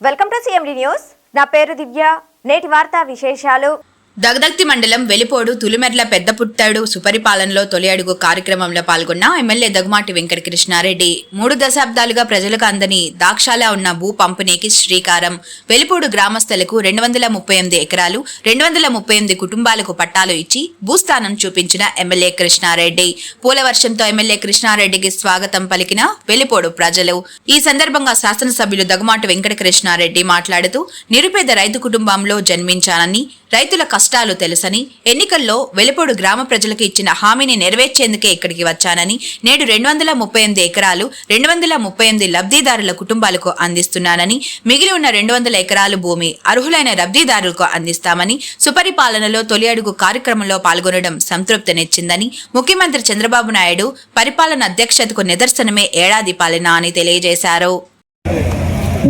Welcome to CMD news. నా పేరు దివ్య. నేటి వార్తా విశేషాలు. దగదర్తి మండలం వెలిపోడు తులిమెర్ల పెద్దపుట్టాడు సుపరిపాలనలో తొలి అడుగు కార్యక్రమంలో పాల్గొన్న ఎమ్మెల్యే దగ్గుమాటి వెంకట కృష్ణారెడ్డి 3 దశాబ్దాలుగా ప్రజలకు అందని దాక్షాలా ఉన్న భూ పంపిణీకి శ్రీకారం. వెలిపోడు గ్రామస్తులకు 238 ఎకరాలు 238 కుటుంబాలకు పట్టాలు ఇచ్చి భూస్థానం చూపించిన ఎమ్మెల్యే కృష్ణారెడ్డి. పూల వర్షంతో ఎమ్మెల్యే కృష్ణారెడ్డికి స్వాగతం పలికిన వెలిపోడు ప్రజలు. ఈ సందర్భంగా శాసనసభ్యులు దగ్గుమాటి వెంకట కృష్ణారెడ్డి మాట్లాడుతూ నిరుపేద రైతు కుటుంబంలో జన్మించానని, రైతుల కష్టాలు తెలుసని, ఎన్నికల్లో వెలిపోడు గ్రామ ప్రజలకు ఇచ్చిన హామీని నెరవేర్చేందుకే ఇక్కడికి వచ్చానని, నేడు 238 ఎకరాలు 238 లబ్ధిదారుల కుటుంబాలకు అందిస్తున్నానని, మిగిలి ఉన్న 200 ఎకరాలు భూమి అర్హులైన లబ్ధిదారులకు అందిస్తామని, సుపరిపాలనలో తొలి అడుగు కార్యక్రమంలో పాల్గొనడం సంతృప్తినిచ్చిందని, ముఖ్యమంత్రి చంద్రబాబు నాయుడు పరిపాలన అధ్యక్షతకు నిదర్శనమే ఏడాది పాలన అని తెలియజేశారు.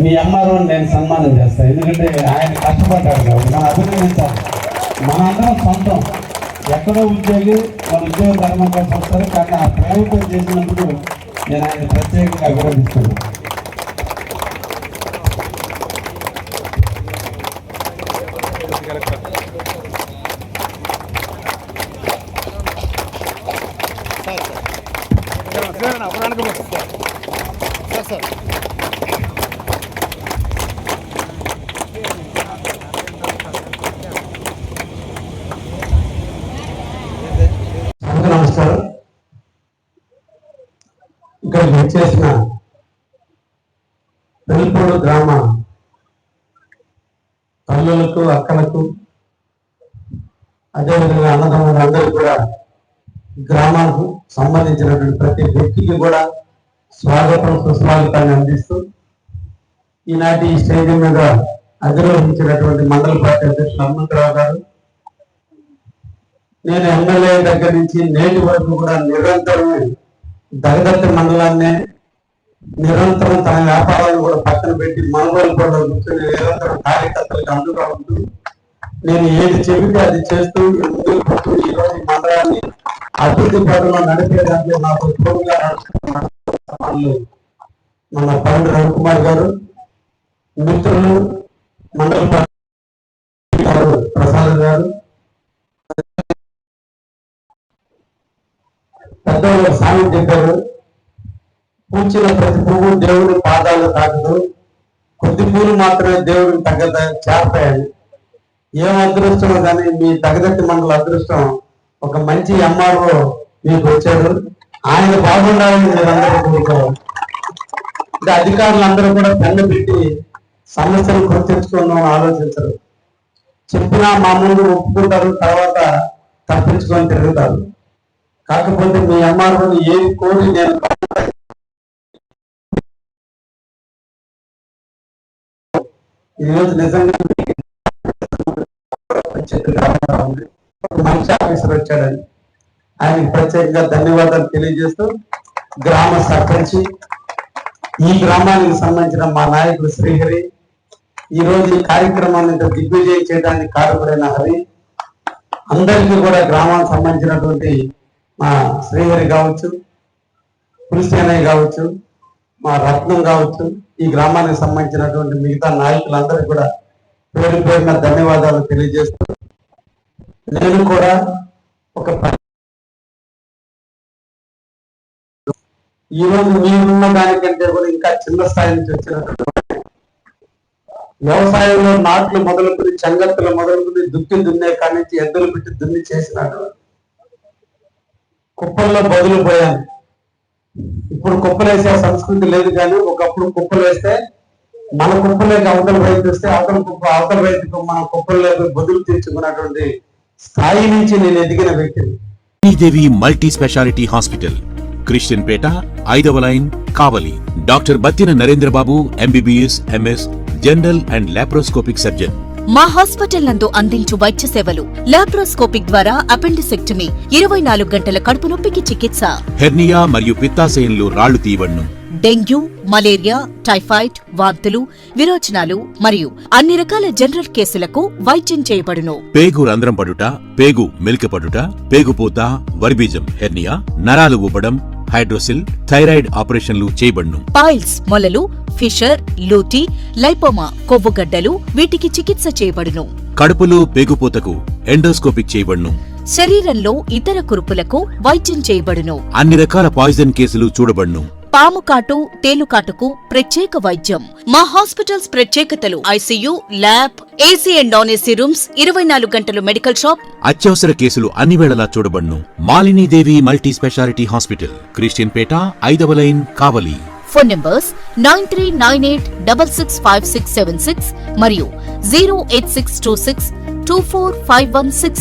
మీ అమ్మారు నేను సన్మానం చేస్తాను, ఎందుకంటే ఆయన కష్టపడ్డాడు కాబట్టి మనం అభినందించాలి. మనందరం సొంతం, ఎక్కడో ఉద్యోగి మన ఉద్యోగ ధర్మం కోసం వస్తారు, కానీ ఆ ప్రైవేట్ చేసినందుకు నేను ఆయన ప్రత్యేకంగా అభినందిస్తున్నాను. నమస్కారం. ఇక్కడ వచ్చేసిన వెలిపోడు గ్రామ తల్లులకు, అక్కలకు, అదేవిధంగా అన్నదమ్ములు అందరూ కూడా గ్రామానికి సంబంధించినటువంటి ప్రతి వ్యక్తికి కూడా స్వాగతం, సుస్వాగతాన్ని అందిస్తూ ఈనాటి ఈ స్టేజ్ మీద అధిరోహించినటువంటి మండల పార్టీ అధ్యక్షులు హనుమంతరావు గారు, నేను ఎమ్మెల్యే దగ్గర నుంచి నేటి వరకు కూడా నిరంతరం దగదర్తి మండలాన్ని నిరంతరం తన వ్యాపారాలను కూడా పక్కన పెట్టి మనవలు కూడా కూర్చొని నిరంతరం కార్యకర్తలకు అందుగా ఉంటూ నేను ఏది చెబితే అది చేస్తూ ఈరోజు మండలాన్ని అభివృద్ధి పదంలో నడిపేదానికి నాకు తోడుగా నడుస్తున్న మన పండు రవికుమార్ గారు, మిత్రులు మండల పార్టీ ప్రసాద్ గారు, పెద్దవాళ్ళు సాయం చెప్పారు. పూచిన ప్రతి పువ్వు దేవుడి పాదాలు తాకదు, కొద్ది పూలు మాత్రమే దేవుడికి తగ్గ చేరతాయని. ఏం అదృష్టమో కానీ మీ దగదర్తి మండల అదృష్టం, ఒక మంచి ఎంఆర్ఓ మీకు వచ్చాడు. ఆయన బాగుండాలని మీరందరూ కోరుకోవాలి. అంటే అధికారులందరూ కూడా పెన్ను పెట్టి సమస్యలు గుర్తించుకుందాం ఆలోచించరు. చెప్పినా మామూలుగా ఒప్పుకుంటారు, తర్వాత తప్పించుకొని తిరుగుతారు. కాకపోతే మీ అమ్మాయిని ఏది కోరి నేను ఈరోజు నిజంగా మంచి ఆఫీసర్ వచ్చాడని ఆయనకి ప్రత్యేకంగా ధన్యవాదాలు తెలియజేస్తూ, గ్రామ సర్పంచి, ఈ గ్రామానికి సంబంధించిన మా నాయకుడు శ్రీహరి, ఈరోజు ఈ కార్యక్రమాన్ని దిగ్విజయం చేయడానికి కారకుడైన హరి, అందరికీ కూడా గ్రామానికి సంబంధించినటువంటి మా శ్రీహరి కావచ్చు, పులిసేనయ్య కావచ్చు, మా రత్నం కావచ్చు, ఈ గ్రామానికి సంబంధించినటువంటి మిగతా నాయకులందరికీ కూడా పేరు పేరున ధన్యవాదాలు తెలియజేస్తూ, నేను కూడా ఒక ఈరోజు మీరున్న దానికంటే కూడా ఇంకా చిన్న స్థాయి నుంచి వచ్చినటువంటి వ్యవసాయంలో నాట్లు మొదలుకుని, చెంగత్తులు మొదలుకుని, దుక్కి దున్నే కాడి నుంచి ఎద్దులు పెట్టి దున్ని చేసినటువంటి కుప్పల్లో బదులు పోయాను. ఇప్పుడు కుప్పలు వేసే సంస్కృతి లేదు, కానీ ఒకప్పుడు కుప్పలు వేస్తే మన కుప్పలేక అవతల రైతు వస్తే అవతల రైతుకు మన కుప్పలు బదులు తీర్చుకున్నటువంటి స్థాయి నుంచి నేను ఎదిగిన వ్యక్తిని. Sridevi multi speciality hospital, Christian Peta, 5వ line, Kavali. Doctor Battina Narendrababu, MBBS, MS, general and laparoscopic surgeon. మా హాస్పిటల్ నందు అందించు వైద్య సేవలు: లాప్రోస్కోపిక్ ద్వారా అపెండిసెక్టమీ, 24 గంటల కడుపు నొప్పికి చికిత్స, హెర్నియా మరియు పిత్తాశయంలో రాళ్లు తీయబడును, డెంగ్యూ, మలేరియా, టైఫాయిడ్, వాంతులు, విరోచనాలు మరియు అన్ని రకాల జనరల్ కేసులకు వైద్యం చేయబడును. పేగు రంధ్రం పడుట, పేగు మెలికపడుట, పేగుపూత, వర్బీజం, హెర్నియా, నరాలు ఉబ్బడం, హైడ్రోసిల్, థైరాయిడ్ ఆపరేషన్లు చేయబడును. పైల్స్, మొలలు, ఫిషర్, లూటీ, లైపోమా, కొవ్వుగడ్డలు వీటికి చికిత్స చేయబడును. కడుపులో పేగుపోతకు ఎండోస్కోపిక్ చేయబడును. శరీరంలో ఇతర కురుపులకు వైద్యం చేయబడును. అన్ని రకాల పాయిజన్ కేసులు చూడబడును. పాము కాటు, తేలుకాటుకు ప్రత్యేక వైద్యం. మా హాస్పిటల్స్ ప్రత్యేకతలు: ICU, lab, AC and non AC rooms, 24 గంటలు మెడికల్ షాప్. అత్యవసర కేసులు అన్ని వేళలా చూడబడును. Malinidevi multi speciality hospital, Christian Peta, 5వ లైన్, కావలి. ఫోన్ నంబర్స్ 9398665676 మరియు 08626245166.